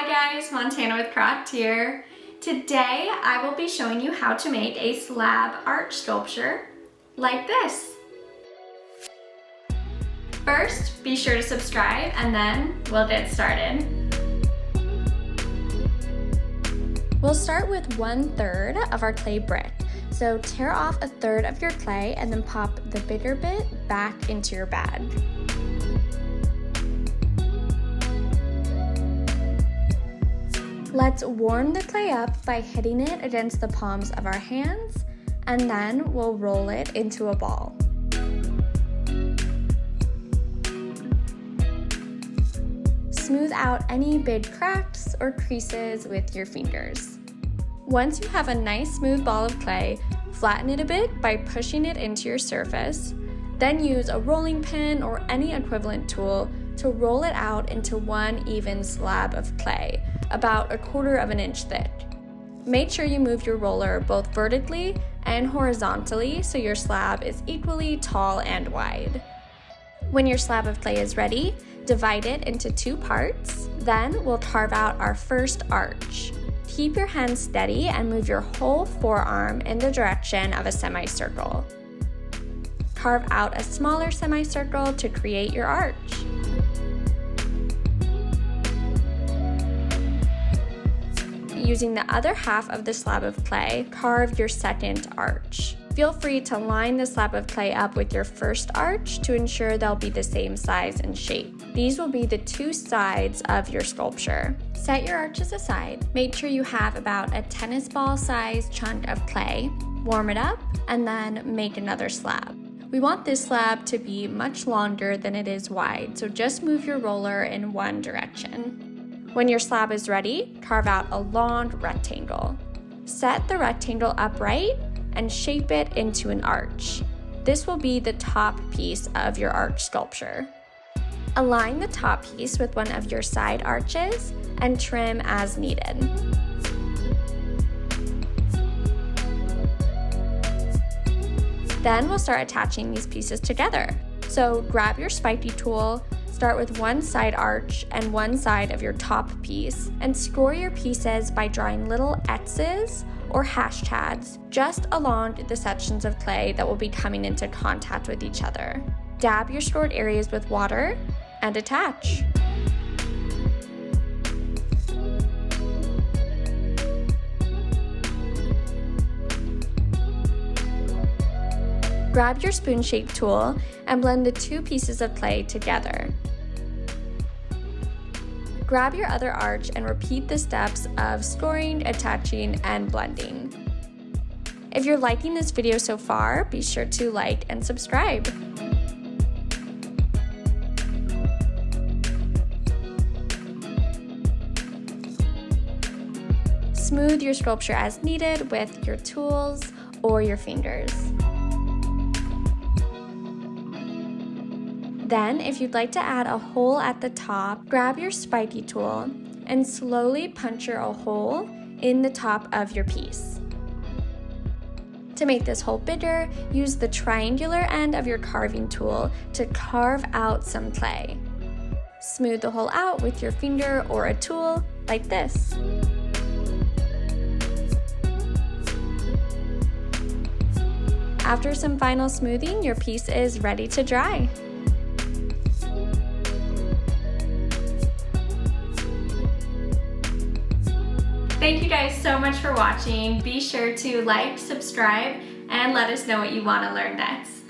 Hi guys, Montana with Crockd here. Today I will be showing you how to make a slab arch sculpture like this. First, be sure to subscribe and then we'll get started. We'll start with 1/3 of our clay brick. So tear off 1/3 of your clay and then pop the bigger bit back into your bag. Let's warm the clay up by hitting it against the palms of our hands, and then we'll roll it into a ball. Smooth out any big cracks or creases with your fingers. Once you have a nice smooth ball of clay, flatten it a bit by pushing it into your surface, then use a rolling pin or any equivalent tool to roll it out into one even slab of clay, about 1/4 inch thick. Make sure you move your roller both vertically and horizontally so your slab is equally tall and wide. When your slab of clay is ready, divide it into 2 parts. Then we'll carve out our first arch. Keep your hands steady and move your whole forearm in the direction of a semicircle. Carve out a smaller semicircle to create your arch. Using the other half of the slab of clay, carve your second arch. Feel free to line the slab of clay up with your first arch to ensure they'll be the same size and shape. These will be the 2 sides of your sculpture. Set your arches aside. Make sure you have about a tennis ball size chunk of clay. Warm it up and then make another slab. We want this slab to be much longer than it is wide, so just move your roller in one direction. When your slab is ready, carve out a long rectangle. Set the rectangle upright and shape it into an arch. This will be the top piece of your arch sculpture. Align the top piece with one of your side arches and trim as needed. Then we'll start attaching these pieces together. So grab your spiky tool, start with one side arch and one side of your top piece, and score your pieces by drawing little X's or hashtags just along the sections of clay that will be coming into contact with each other. Dab your scored areas with water and attach. Grab your spoon-shaped tool and blend the 2 pieces of clay together. Grab your other arch and repeat the steps of scoring, attaching, and blending. If you're liking this video so far, be sure to like and subscribe. Smooth your sculpture as needed with your tools or your fingers. Then, if you'd like to add a hole at the top, grab your spiky tool and slowly puncture a hole in the top of your piece. To make this hole bigger, use the triangular end of your carving tool to carve out some clay. Smooth the hole out with your finger or a tool like this. After some final smoothing, your piece is ready to dry. Thank you guys so much for watching. Be sure to like, subscribe, and let us know what you want to learn next.